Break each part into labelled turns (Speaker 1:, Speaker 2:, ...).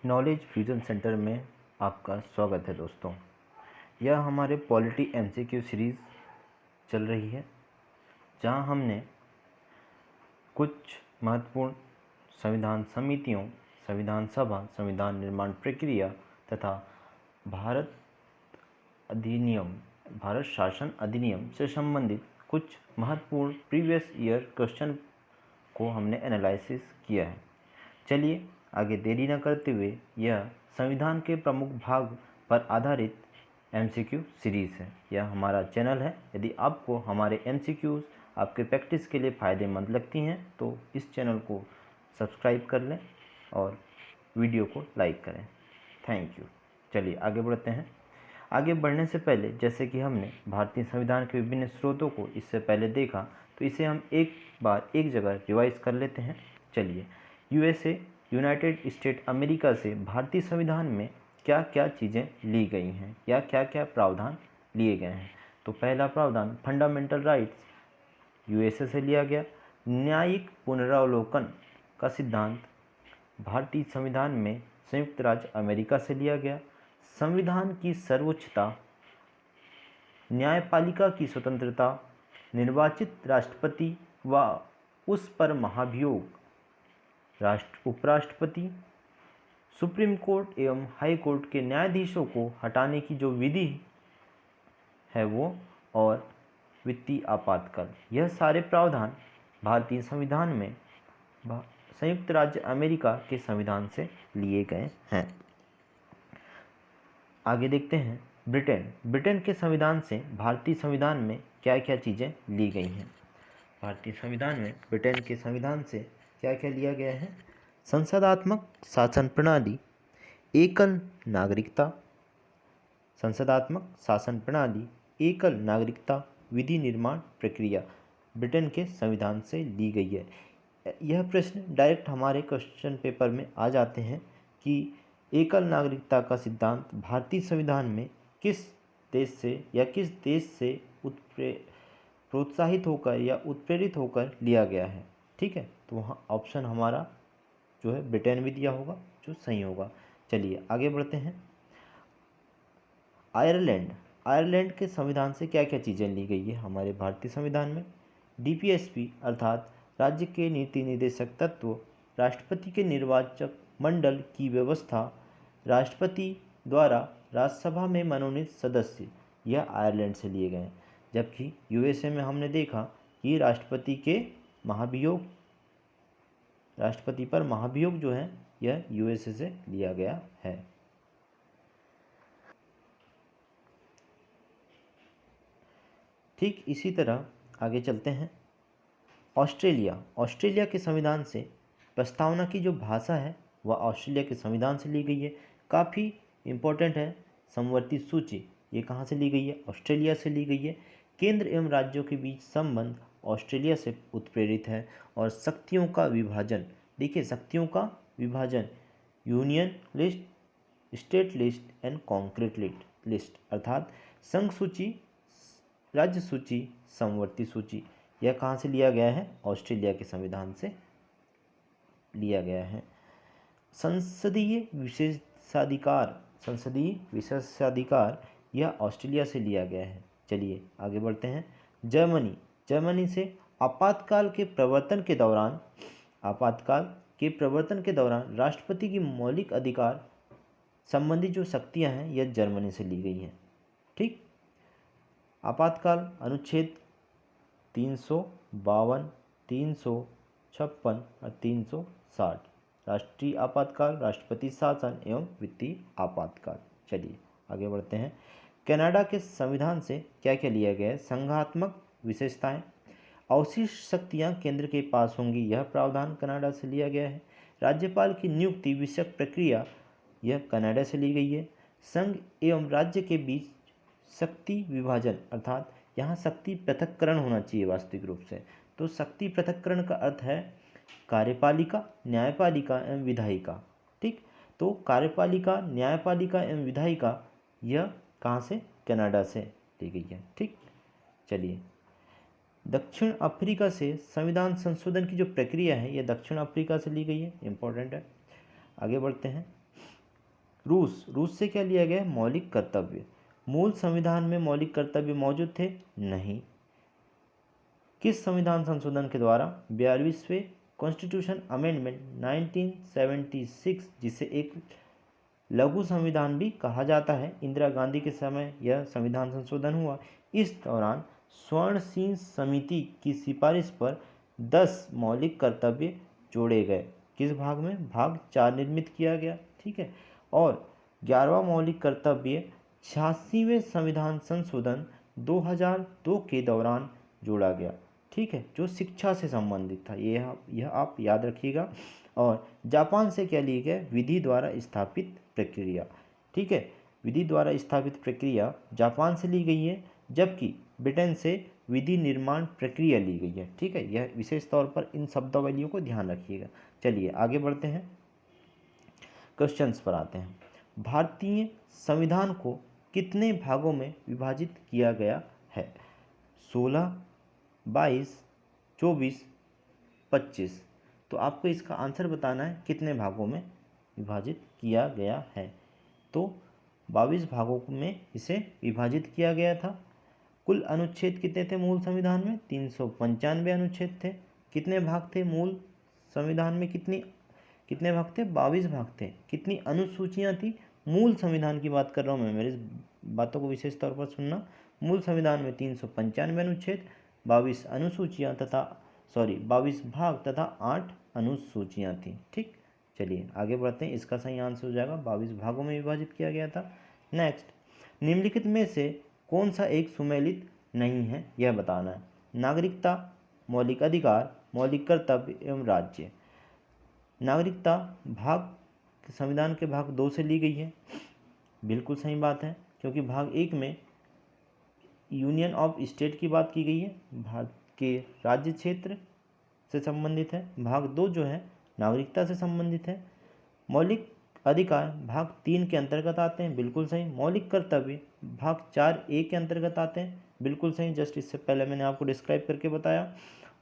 Speaker 1: Knowledge fusion centre में आपका स्वागत है दोस्तों। यह हमारे पॉलिटी एमसीक्यू सीरीज़ चल रही है, जहां हमने कुछ महत्वपूर्ण संविधान समितियों, संविधान सभा, संविधान निर्माण प्रक्रिया तथा भारत शासन अधिनियम से संबंधित कुछ महत्वपूर्ण प्रीवियस ईयर क्वेश्चन को हमने एनालिसिस किया है। चलिए आगे देरी न करते हुए यह संविधान के प्रमुख भाग पर आधारित एमसीक्यू सीरीज़ है। यह हमारा चैनल है। यदि आपको हमारे एमसीक्यूज़ आपके प्रैक्टिस के लिए फ़ायदेमंद लगती हैं तो इस चैनल को सब्सक्राइब कर लें और वीडियो को लाइक करें। Thank you. चलिए आगे बढ़ते हैं। आगे बढ़ने से पहले, जैसे कि हमने भारतीय संविधान के विभिन्न स्रोतों को इससे पहले देखा, तो इसे हम एक बार एक जगह रिवाइज कर लेते हैं। चलिए, यूएसए यूनाइटेड स्टेट अमेरिका से भारतीय संविधान में क्या क्या चीज़ें ली गई हैं या क्या क्या प्रावधान लिए गए हैं। तो पहला प्रावधान फंडामेंटल राइट्स यूएसए से लिया गया। न्यायिक पुनरावलोकन का सिद्धांत भारतीय संविधान में संयुक्त राज्य अमेरिका से लिया गया। संविधान की सर्वोच्चता, न्यायपालिका की स्वतंत्रता, निर्वाचित राष्ट्रपति व उस पर महाभियोग, उपराष्ट्रपति, सुप्रीम कोर्ट एवं हाई कोर्ट के न्यायाधीशों को हटाने की जो विधि है वो, और वित्तीय आपातकाल, यह सारे प्रावधान भारतीय संविधान में संयुक्त राज्य अमेरिका के संविधान से लिए गए हैं। आगे देखते हैं ब्रिटेन के संविधान से भारतीय संविधान में क्या क्या चीज़ें ली गई हैं। भारतीय संविधान में ब्रिटेन के संविधान से क्या क्या लिया गया है। संसदात्मक शासन प्रणाली, एकल नागरिकता, संसदात्मक शासन प्रणाली, एकल नागरिकता, विधि निर्माण प्रक्रिया ब्रिटेन के संविधान से ली गई है। यह प्रश्न डायरेक्ट हमारे क्वेश्चन पेपर में आ जाते हैं कि एकल नागरिकता का सिद्धांत भारतीय संविधान में किस देश से प्रोत्साहित होकर या उत्प्रेरित होकर लिया गया है। ठीक है, तो वहाँ ऑप्शन हमारा जो है ब्रिटेन भी दिया होगा, जो सही होगा। चलिए आगे बढ़ते हैं। आयरलैंड के संविधान से क्या क्या चीज़ें ली गई है हमारे भारतीय संविधान में। डीपीएसपी अर्थात राज्य के नीति निर्देशक तत्व, राष्ट्रपति के निर्वाचक मंडल की व्यवस्था, राष्ट्रपति द्वारा राज्यसभा में मनोनीत सदस्य, यह आयरलैंड से लिए गए हैं। जबकि यूएसए में हमने देखा कि राष्ट्रपति पर महाभियोग जो है यह यूएसए से लिया गया है। ठीक इसी तरह आगे चलते हैं। ऑस्ट्रेलिया के संविधान से प्रस्तावना की जो भाषा है वह ऑस्ट्रेलिया के संविधान से ली गई है। काफ़ी इम्पोर्टेंट है। समवर्ती सूची ये कहाँ से ली गई है? ऑस्ट्रेलिया से ली गई है। केंद्र एवं राज्यों के बीच संबंध ऑस्ट्रेलिया से उत्प्रेरित है। और शक्तियों का विभाजन, देखिए शक्तियों का विभाजन, union list, state list and concrete list अर्थात संघ सूची, राज्य सूची, समवर्ती सूची, यह कहाँ से लिया गया है? ऑस्ट्रेलिया के संविधान से लिया गया है। संसदीय विशेषाधिकार यह ऑस्ट्रेलिया से लिया गया है। चलिए आगे बढ़ते हैं। जर्मनी से आपातकाल के प्रवर्तन के दौरान राष्ट्रपति की मौलिक अधिकार संबंधी जो शक्तियां हैं यह जर्मनी से ली गई हैं। ठीक, आपातकाल अनुच्छेद 352, 356 और 360, राष्ट्रीय आपातकाल, राष्ट्रपति शासन एवं वित्तीय आपातकाल। चलिए आगे बढ़ते हैं। कनाडा के संविधान से क्या क्या लिया गया है? संघात्मक विशेषताएं, अवशिष्ट शक्तियां केंद्र के पास होंगी, यह प्रावधान कनाडा से लिया गया है। राज्यपाल की नियुक्ति विषयक प्रक्रिया यह कनाडा से ली गई है। संघ एवं राज्य के बीच शक्ति विभाजन अर्थात यहाँ शक्ति पृथक्करण होना चाहिए वास्तविक रूप से। तो शक्ति पृथक्करण का अर्थ है कार्यपालिका, न्यायपालिका एवं विधायिका। ठीक, तो कार्यपालिका, न्यायपालिका एवं विधायिका यह कहाँ से? कनाडा से ली गई है। ठीक, चलिए दक्षिण अफ्रीका से संविधान संशोधन की जो प्रक्रिया है यह दक्षिण अफ्रीका से ली गई है। इंपॉर्टेंट है। आगे बढ़ते हैं। रूस से क्या लिया गया? मौलिक कर्तव्य। मूल संविधान में मौलिक कर्तव्य मौजूद थे? नहीं। किस संविधान संशोधन के द्वारा 42वें कॉन्स्टिट्यूशन अमेंडमेंट 1976, जिसे एक लघु संविधान भी कहा जाता है, इंदिरा गांधी के समय यह संविधान संशोधन हुआ। इस दौरान स्वर्णसिंह समिति की सिफारिश पर 10 मौलिक कर्तव्य जोड़े गए। किस भाग में? भाग 4 निर्मित किया गया। ठीक है। और 11वां मौलिक कर्तव्य 86वें संविधान संशोधन 2002 के दौरान जोड़ा गया। ठीक है, जो शिक्षा से संबंधित था। यह आप याद रखिएगा। और जापान से क्या ली गई? विधि द्वारा स्थापित प्रक्रिया। ठीक है, विधि द्वारा स्थापित प्रक्रिया जापान से ली गई है, जबकि ब्रिटेन से विधि निर्माण प्रक्रिया ली गई है। ठीक है, यह विशेष तौर पर इन शब्दावलियों को ध्यान रखिएगा। चलिए आगे बढ़ते हैं, क्वेश्चंस पर आते हैं। भारतीय संविधान को कितने भागों में विभाजित किया गया है? 16, 22, 24, 25। तो आपको इसका आंसर बताना है कितने भागों में विभाजित किया गया है। तो 22 भागों में इसे विभाजित किया गया था। कुल अनुच्छेद कितने थे मूल संविधान में? 395 अनुच्छेद थे। कितने भाग थे मूल संविधान में? कितने भाग थे? 22 भाग थे। कितनी अनुसूचियाँ थी? मूल संविधान की बात कर रहा हूँ मैं, मेरी बातों को विशेष तौर पर सुनना। मूल संविधान में 395 अनुच्छेद, 22 अनुसूचियाँ 22 भाग तथा 8 अनुसूचियाँ थी। ठीक, चलिए आगे बढ़ते हैं। इसका सही आंसर हो जाएगा 22 भागों में विभाजित किया गया था। नेक्स्ट, निम्नलिखित में से कौन सा एक सुमेलित नहीं है, यह बताना है। नागरिकता, मौलिक अधिकार, मौलिक कर्तव्य एवं राज्य। नागरिकता भाग संविधान के भाग 2 से ली गई है, बिल्कुल सही बात है, क्योंकि भाग 1 में यूनियन ऑफ स्टेट की बात की गई है, भारत के राज्य क्षेत्र से संबंधित है। भाग 2 जो है नागरिकता से संबंधित है। मौलिक अधिकार भाग 3 के अंतर्गत आते हैं, बिल्कुल सही। मौलिक कर्तव्य भाग 4A के अंतर्गत आते हैं, बिल्कुल सही। जस्ट इससे पहले मैंने आपको डिस्क्राइब करके बताया।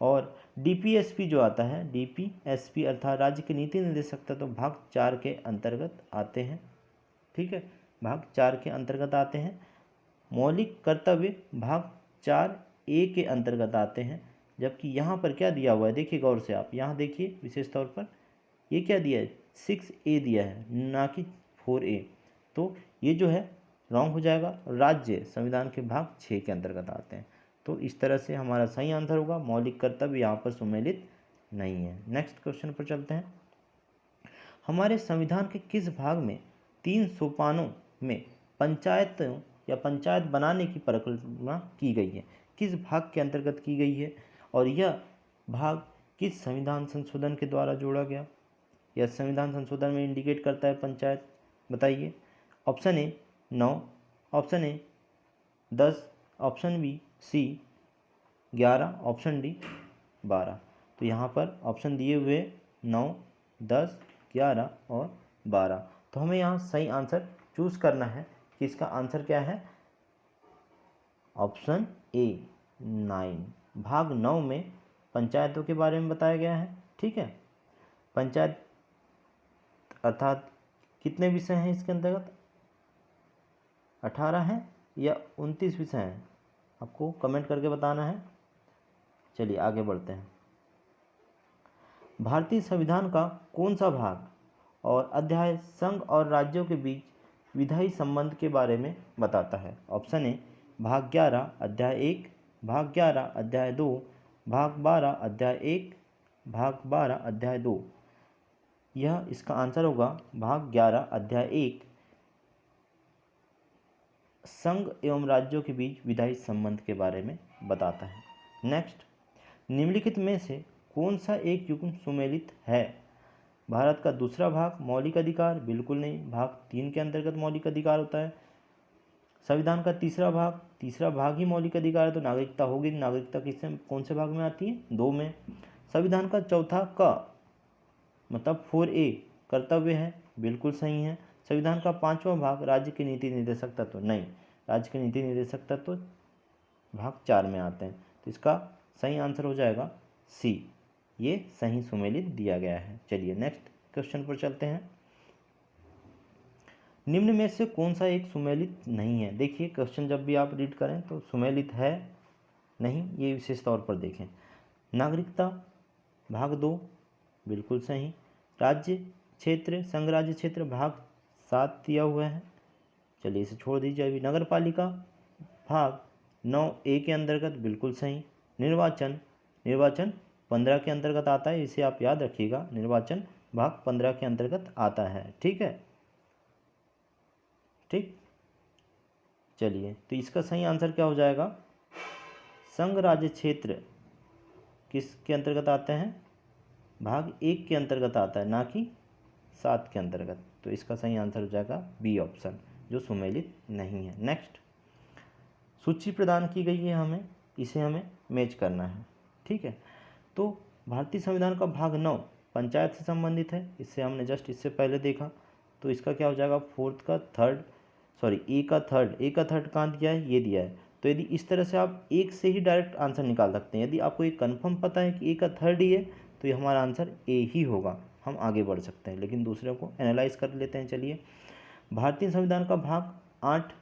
Speaker 1: और DPSP जो आता है, DPSP अर्थात राज्य के नीति निर्देशक तो भाग 4 के अंतर्गत आते हैं। ठीक है, भाग 4 के अंतर्गत आते हैं। मौलिक कर्तव्य भाग 4A के अंतर्गत आते हैं, जबकि यहाँ पर क्या दिया हुआ है, देखिए गौर से आप यहाँ देखिए विशेष तौर पर, ये क्या दिया है? 6A दिया है, ना कि 4A। तो ये जो है रॉन्ग हो जाएगा। राज्य संविधान के भाग 6 के अंतर्गत आते हैं। तो इस तरह से हमारा सही आंसर होगा, मौलिक कर्तव्य यहाँ पर सुमेलित नहीं है। नेक्स्ट क्वेश्चन पर चलते हैं। हमारे संविधान के किस भाग में 3 सोपानों में पंचायतों या पंचायत बनाने की परिकल्पना की गई है? किस भाग के अंतर्गत की गई है और यह भाग किस संविधान संशोधन के द्वारा जोड़ा गया? यह संविधान संशोधन में इंडिकेट करता है पंचायत, बताइए। Option A 9, option A 10, option B C 11, option D 12। तो यहाँ पर ऑप्शन दिए हुए 9, 10, 11 और 12। तो हमें यहाँ सही आंसर चूज करना है कि इसका आंसर क्या है? Option A 9। भाग 9 में पंचायतों के बारे में बताया गया है। ठीक है, पंचायत अर्थात कितने विषय हैं इसके अंतर्गत? 18 हैं या 29 विषय हैं? आपको कमेंट करके बताना है। चलिए आगे बढ़ते हैं। भारतीय संविधान का कौन सा भाग और अध्याय संघ और राज्यों के बीच विधायी संबंध के बारे में बताता है? ऑप्शन ए भाग 11 अध्याय 1, भाग 11 अध्याय 2, भाग 12 अध्याय 1, भाग 12 अध्याय 2। यह इसका आंसर होगा भाग 11 अध्याय 1, संघ एवं राज्यों के बीच विधायी संबंध के बारे में बताता है। नेक्स्ट, निम्नलिखित में से कौन सा एक युग्म सुमेलित है? भारत का दूसरा भाग मौलिक अधिकार, बिल्कुल नहीं, भाग 3 के अंतर्गत मौलिक अधिकार होता है। संविधान का तीसरा भाग ही मौलिक अधिकार है, तो नागरिकता होगी। नागरिकता किससे कौन से भाग में आती है? 2 में। संविधान का चौथा का मतलब 4A कर्तव्य है, बिल्कुल सही है। संविधान का 5वां भाग राज्य के नीति निर्देशक तत्व, नहीं, राज्य के नीति निर्देशक तत्व भाग 4 में आते हैं। तो इसका सही आंसर हो जाएगा सी, ये सही सुमेलित दिया गया है। चलिए नेक्स्ट क्वेश्चन पर चलते हैं। निम्न में से कौन सा एक सुमेलित नहीं है? देखिए क्वेश्चन जब भी आप रीड करें तो सुमेलित है नहीं, ये विशेष तौर पर देखें। नागरिकता भाग 2 बिल्कुल सही। राज्य क्षेत्र संघ राज्य क्षेत्र भाग 7 दिया हुआ है, चलिए इसे छोड़ दीजिए अभी। नगर पालिका भाग 9A के अंतर्गत बिल्कुल सही। निर्वाचन 15 के अंतर्गत आता है, इसे आप याद रखिएगा, निर्वाचन भाग 15 के अंतर्गत आता है। ठीक है, ठीक। चलिए तो इसका सही आंसर क्या हो जाएगा? संघ राज्य क्षेत्र किसके अंतर्गत आते हैं? भाग 1 के अंतर्गत आता है, ना कि 7 के अंतर्गत। तो इसका सही आंसर हो जाएगा बी ऑप्शन, जो सुमेलित नहीं है। नेक्स्ट, सूची प्रदान की गई है हमें, इसे हमें मैच करना है। ठीक है, तो भारतीय संविधान का भाग 9 पंचायत से संबंधित है, इससे हमने जस्ट इससे पहले देखा। तो इसका क्या हो जाएगा? ए का थर्ड कहाँ दिया है? ये दिया है। तो यदि इस तरह से आप एक से ही डायरेक्ट आंसर निकाल सकते हैं। यदि आपको ये कन्फर्म पता है कि ए का थर्ड ही है तो ये हमारा आंसर ए ही होगा, हम आगे बढ़ सकते हैं। लेकिन दूसरे को एनालाइज कर लेते हैं। चलिए, भारतीय संविधान का भाग 8,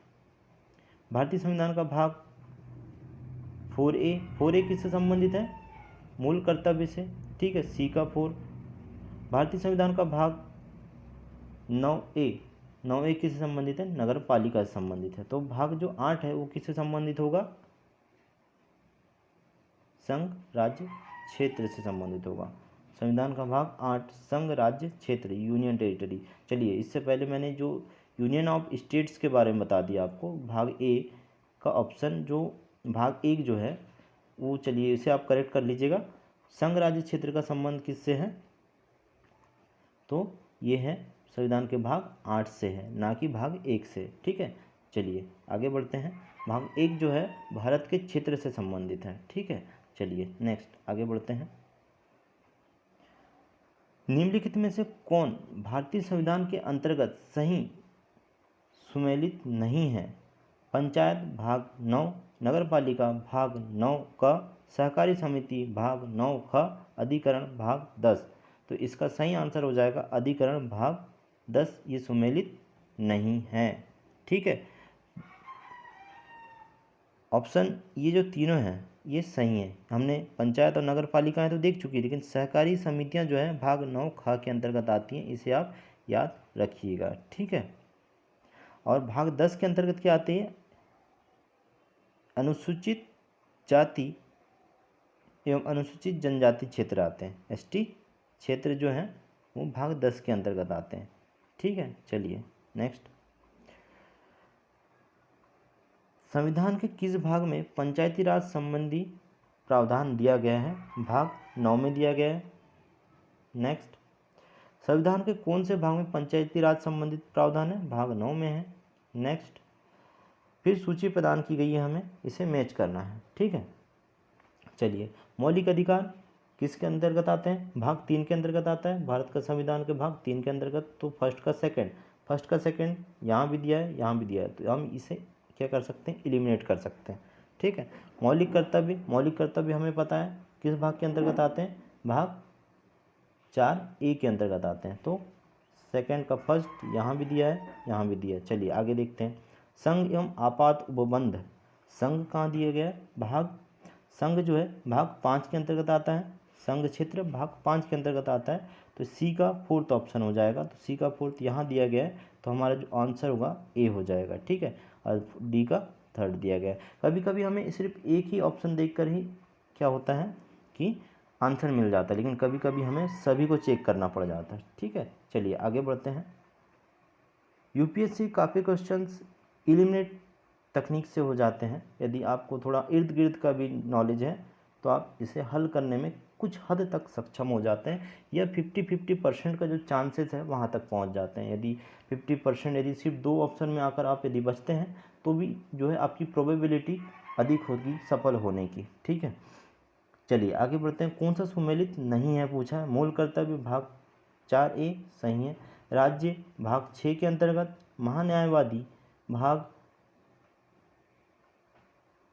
Speaker 1: भारतीय संविधान का भाग 4A किससे संबंधित है? मूल कर्तव्य से। ठीक है, सी का 4। भारतीय संविधान का भाग 9A किससे संबंधित है? नगर पालिका से संबंधित है। तो भाग जो 8 है वो किससे संबंधित होगा? संघ राज्य क्षेत्र से संबंधित होगा। संविधान का भाग 8 संघ राज्य क्षेत्र, यूनियन टेरिटरी। चलिए, इससे पहले मैंने जो यूनियन ऑफ स्टेट्स के बारे में बता दिया आपको, भाग ए का ऑप्शन जो भाग 1 जो है वो, चलिए इसे आप करेक्ट कर लीजिएगा। संघ राज्य क्षेत्र का संबंध किससे है? तो ये है संविधान के भाग 8 से है, ना कि भाग 1 से। ठीक है, चलिए आगे बढ़ते हैं। भाग 1 जो है भारत के क्षेत्र से संबंधित है। ठीक है, चलिए नेक्स्ट आगे बढ़ते हैं। निम्नलिखित में से कौन भारतीय संविधान के अंतर्गत सही सुमेलित नहीं है? पंचायत भाग 9, नगर पालिका भाग 9 का, सहकारी समिति भाग 9 का, अधिकरण भाग 10। तो इसका सही आंसर हो जाएगा अधिकरण भाग 10, ये सुमेलित नहीं है। ठीक है, ऑप्शन ये जो तीनों हैं ये सही है। हमने पंचायत और नगर पालिकाएँ तो देख चुकी है, लेकिन सहकारी समितियां जो हैं भाग 9 ख के अंतर्गत आती हैं, इसे आप याद रखिएगा। ठीक है, और भाग 10 के अंतर्गत क्या आती है? अनुसूचित जाति एवं अनुसूचित जनजाति क्षेत्र आते हैं, एसटी क्षेत्र जो हैं वो भाग 10 के अंतर्गत आते हैं। ठीक है, चलिए नेक्स्ट। संविधान के किस भाग में पंचायती राज संबंधी प्रावधान दिया गया है? भाग 9 में दिया गया है। नेक्स्ट, संविधान के कौन से भाग में पंचायती राज संबंधित प्रावधान है? भाग 9 में है। नेक्स्ट, फिर सूची प्रदान की गई है, हमें इसे मैच करना है। ठीक है, चलिए, मौलिक अधिकार किसके अंतर्गत आते हैं? भाग 3 के अंतर्गत आता है, भारत का संविधान के भाग 3 के अंतर्गत। तो फर्स्ट का सेकंड यहाँ भी दिया है, यहाँ भी दिया है, तो हम इसे क्या कर सकते हैं? एलिमिनेट कर सकते हैं। ठीक है, मौलिक कर्तव्य हमें पता है किस भाग के अंतर्गत आते हैं? भाग 4A के अंतर्गत आते हैं। तो सेकंड का फर्स्ट यहाँ भी दिया है, यहाँ भी दिया है। चलिए आगे देखते हैं। संघ एवं आपात उपबंध, संघ कहाँ दिया गया है? संघ जो है भाग 5 के अंतर्गत आता है, संघ क्षेत्र भाग 5 के अंतर्गत आता है। तो सी का 4th ऑप्शन हो जाएगा। तो सी का 4th यहाँ दिया गया है, तो हमारा जो आंसर होगा ए हो जाएगा। ठीक है, और डी का 3rd दिया गया है। कभी कभी हमें सिर्फ एक ही ऑप्शन देखकर ही क्या होता है कि आंसर मिल जाता है, लेकिन कभी कभी हमें सभी को चेक करना पड़ जाता है। ठीक है, चलिए आगे बढ़ते हैं। यूपीएससी काफ़ी क्वेश्चंस एलिमिनेट तकनीक से हो जाते हैं। यदि आपको थोड़ा इर्द गिर्द का भी नॉलेज है तो आप इसे हल करने में कुछ हद तक सक्षम हो जाते हैं, या 50-50% का जो चांसेस है वहाँ तक पहुँच जाते हैं। यदि 50%, यदि सिर्फ 2 ऑप्शन में आकर आप यदि बचते हैं तो भी जो है आपकी प्रोबेबिलिटी अधिक होगी सफल होने की। ठीक है, चलिए आगे बढ़ते हैं। कौन सा सुमेलित नहीं है पूछा है? मूल कर्तव्य भाग 4A सही है, राज्य भाग 6 के अंतर्गत, महान्यायवादी भाग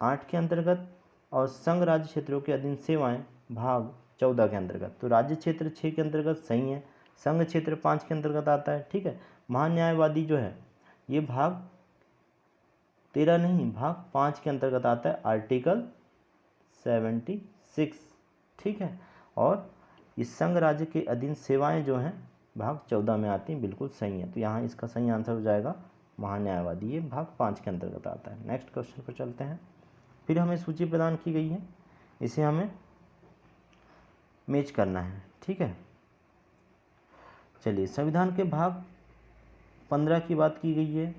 Speaker 1: 8 के अंतर्गत, और संघ राज्य क्षेत्रों के अधीन सेवाएं भाग 14 के अंतर्गत। तो राज्य क्षेत्र 6 के अंतर्गत सही है, संघ क्षेत्र 5 के अंतर्गत आता है। ठीक है, महान्यायवादी जो है ये भाग 13 नहीं, भाग 5 के अंतर्गत आता है, आर्टिकल 76, ठीक है। और इस संघ राज्य के अधीन सेवाएं जो हैं भाग 14 में आती हैं, बिल्कुल सही है। तो यहाँ इसका सही आंसर हो जाएगा महान्यायवादी, ये भाग 5 के अंतर्गत आता है। नेक्स्ट क्वेश्चन पर चलते हैं। फिर हमें सूची प्रदान की गई है, इसे हमें मैच करना है, ठीक है। चलिए, संविधान के भाग 15 की बात की गई है,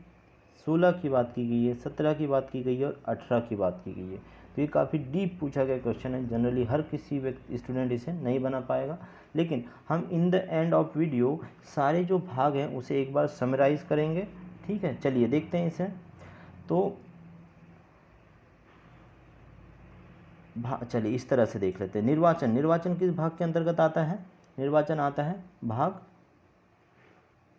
Speaker 1: 16 की बात की गई है, 17 की बात की गई है और 18 की बात की गई है। तो ये काफ़ी डीप पूछा गया क्वेश्चन है, जनरली हर किसी व्यक्ति स्टूडेंट इसे नहीं बना पाएगा, लेकिन हम in the end of video सारे जो भाग हैं उसे एक बार समराइज़ करेंगे, ठीक है। चलिए देखते हैं इसे। तो चलिए इस तरह से देख लेते हैं। निर्वाचन, निर्वाचन किस भाग के अंतर्गत आता है? निर्वाचन आता है भाग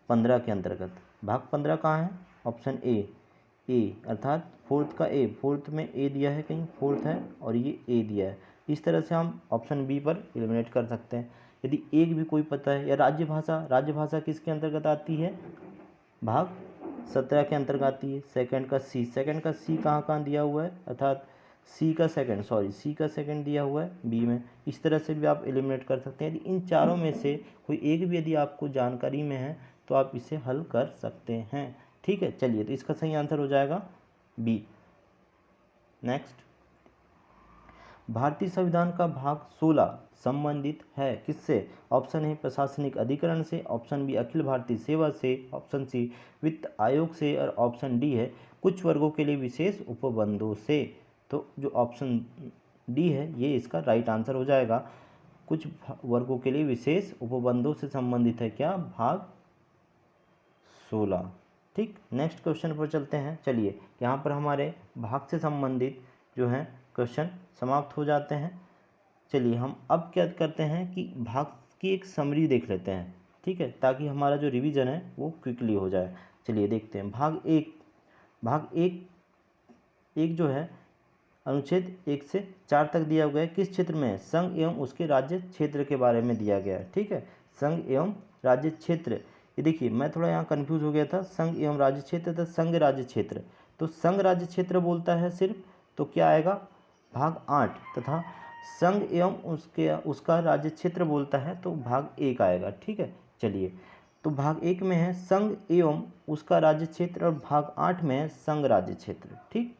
Speaker 1: 15 के अंतर्गत। भाग 15 कहाँ है? ऑप्शन ए अर्थात फोर्थ का ए, फोर्थ में ए दिया है, कहीं फोर्थ है और ये ए दिया है। इस तरह से हम ऑप्शन बी पर एलिमिनेट कर सकते हैं यदि एक भी कोई पता है। या राज्य भाषा, राज्य भाषा किसके अंतर्गत आती है? भाग 17 के अंतर्गत आती है। सेकंड का सी, सेकंड का सी कहाँ कहाँ दिया हुआ है? अर्थात सी का सेकंड दिया हुआ है बी में। इस तरह से भी आप एलिमिनेट कर सकते हैं। यदि इन चारों में से कोई एक भी यदि आपको जानकारी में है तो आप इसे हल कर सकते हैं, ठीक है। चलिए, तो इसका सही आंसर हो जाएगा बी। नेक्स्ट, भारतीय संविधान का भाग 16 संबंधित है किससे? ऑप्शन ए प्रशासनिक अधिकरण से, ऑप्शन बी अखिल भारतीय सेवा से, ऑप्शन सी वित्त आयोग से और ऑप्शन डी है कुछ वर्गों के लिए विशेष उपबंधों से। तो जो ऑप्शन डी है ये इसका राइट आंसर हो जाएगा। कुछ वर्गों के लिए विशेष उपबंधों से संबंधित है क्या? भाग 16, ठीक। नेक्स्ट क्वेश्चन पर चलते हैं। चलिए, यहाँ पर हमारे भाग से संबंधित जो हैं क्वेश्चन समाप्त हो जाते हैं। चलिए, हम अब क्या करते हैं कि भाग की एक समरी देख लेते हैं, ठीक है, ताकि हमारा जो रिवीजन है वो क्विकली हो जाए। चलिए देखते हैं। भाग एक जो है अनुच्छेद 1 से 4 तक दिया गया है। किस क्षेत्र में? संघ एवं उसके राज्य क्षेत्र के बारे में दिया गया है, ठीक है। संघ एवं राज्य क्षेत्र, ये देखिए मैं थोड़ा यहाँ कंफ्यूज हो गया था। संघ एवं राज्य क्षेत्र था संघ राज्य क्षेत्र, तो संघ राज्य क्षेत्र बोलता है सिर्फ, तो क्या आएगा? भाग 8। तथा संघ एवं उसका राज्य क्षेत्र बोलता है तो भाग 1 आएगा, ठीक है। चलिए, तो भाग 1 में है संघ एवं उसका राज्य क्षेत्र और भाग 8 में है संघ राज्य क्षेत्र, ठीक।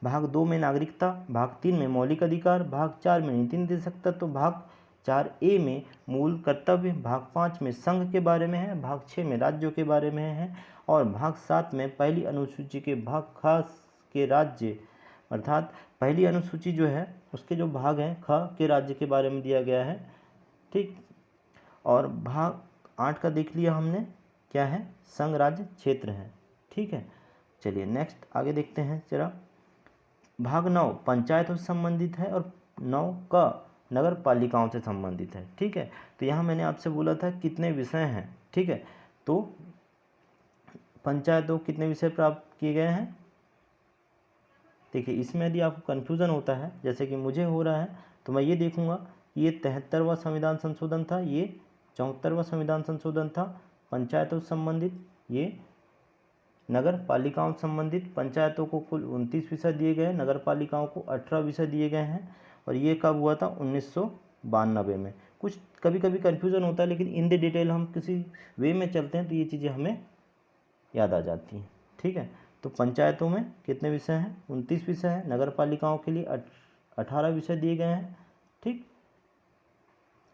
Speaker 1: भाग 2 में नागरिकता, भाग 3 में मौलिक अधिकार, भाग 4 में नीति निर्देशकता, तो भाग 4A में मूल कर्तव्य, भाग 5 में संघ के बारे में है, भाग 6 में राज्यों के बारे में है और भाग 7 में पहली अनुसूची के भाग खास के राज्य, अर्थात पहली अनुसूची जो है उसके जो भाग हैं ख के राज्य के बारे में दिया गया है, ठीक। और भाग 8 का देख लिया हमने, क्या है? संघ राज्य क्षेत्र है, ठीक है। चलिए नेक्स्ट आगे देखते हैं जरा। भाग 9 पंचायतों से संबंधित है और 9 का नगर पालिकाओं से संबंधित है, ठीक है। तो यहाँ मैंने आपसे बोला था कितने विषय हैं, ठीक है। तो पंचायतों कितने विषय प्राप्त किए गए हैं? देखिए, इसमें यदि आपको कन्फ्यूज़न होता है जैसे कि मुझे हो रहा है तो मैं ये देखूंगा ये 73वां संविधान संशोधन था, ये 74वां संविधान संशोधन था। पंचायतों से संबंधित, ये नगर पालिकाओं से संबंधित। पंचायतों को कुल 29 विषय दिए गए, नगर पालिकाओं को 18 विषय दिए गए हैं और ये कब हुआ था? 1992 में। कुछ कभी कभी कन्फ्यूज़न होता है, लेकिन इन द डिटेल हम किसी वे में चलते हैं तो ये चीज़ें हमें याद आ जाती हैं, ठीक है। तो पंचायतों में कितने विषय हैं? 29 विषय हैं। नगर पालिकाओं के लिए 18 विषय दिए गए हैं, ठीक।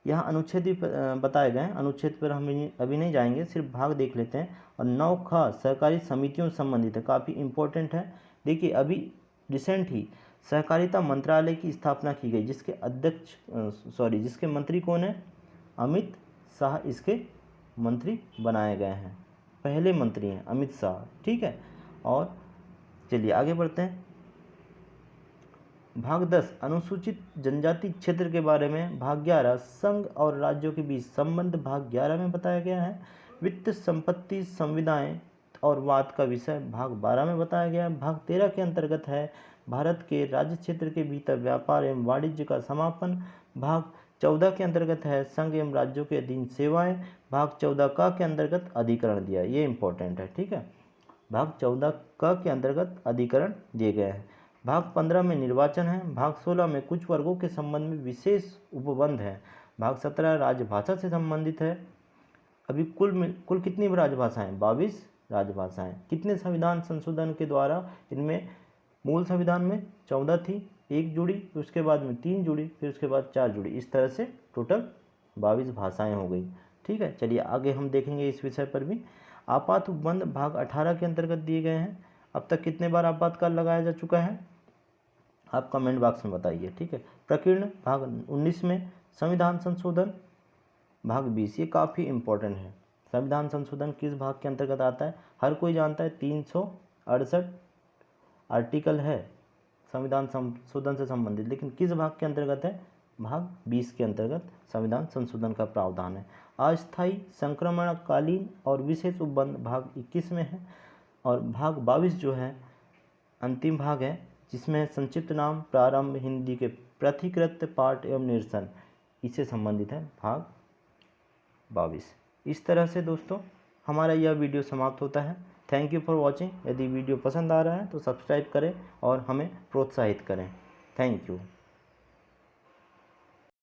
Speaker 1: यहाँ अनुच्छेद भी बताए गए हैं, अनुच्छेद पर हम अभी नहीं जाएंगे, सिर्फ भाग देख लेते हैं। और 9 ख सहकारी समितियों से संबंधित है, काफ़ी इम्पोर्टेंट है। देखिए, अभी रिसेंट ही सहकारिता मंत्रालय की स्थापना की गई, जिसके जिसके मंत्री कौन है? अमित शाह इसके मंत्री बनाए गए हैं, पहले मंत्री हैं अमित शाह, ठीक है। और चलिए आगे बढ़ते हैं। भाग 10 अनुसूचित जनजाति क्षेत्र के बारे में। भाग 11 संघ और राज्यों के बीच संबंध, भाग 11 में बताया गया है। वित्त, संपत्ति, संविदाएं और वाद का विषय भाग 12 में बताया गया है। भाग 13 के अंतर्गत है भारत के राज्य क्षेत्र के भीतर व्यापार एवं वाणिज्य का समापन। भाग 14 के अंतर्गत है संघ एवं राज्यों के अधीन सेवाएं। भाग 14 का के अंतर्गत अधिकरण दिया है, ये इंपॉर्टेंट है, ठीक है। भाग 14 क के अंतर्गत अधिकरण दिए गए हैं। भाग 15 में निर्वाचन है। भाग 16 में कुछ वर्गों के संबंध में विशेष उपबंध है। भाग 17 राजभाषा से संबंधित है। अभी कुल कितनी राजभाषाएं? 22 राजभाषाएं। कितने संविधान संशोधन के द्वारा इनमें? मूल संविधान में 14 थी, एक जुड़ी, फिर उसके बाद में 3 जुड़ी, फिर उसके बाद 4 जुड़ी, इस तरह से टोटल 22 भाषाएं हो गई। ठीक है, चलिए आगे हम देखेंगे इस विषय पर भी। आपात उपबंध भाग 18 के अंतर्गत दिए गए हैं। अब तक कितने बार आपातकाल लगाया जा चुका है आप कमेंट बॉक्स में बताइए। ठीक है, प्रकीर्ण भाग 19 में, संविधान संशोधन भाग 20, ये काफ़ी इम्पोर्टेंट है। संविधान संशोधन किस भाग के अंतर्गत आता है? हर कोई जानता है 368 आर्टिकल है संविधान संशोधन से संबंधित, लेकिन किस भाग के अंतर्गत है? भाग 20 के अंतर्गत संविधान संशोधन का प्रावधान है। अस्थायी संक्रमणकालीन और विशेष उपबंध भाग 21 में है। और भाग 22 जो है अंतिम भाग है, जिसमें संक्षिप्त नाम प्रारंभ हिंदी के प्रथिकृत पाठ एवं निरसन, इससे संबंधित है भाग 22। इस तरह से दोस्तों हमारा यह वीडियो समाप्त होता है। Thank you for watching. यदि वीडियो पसंद आ रहा है तो सब्सक्राइब करें और हमें प्रोत्साहित करें। Thank you.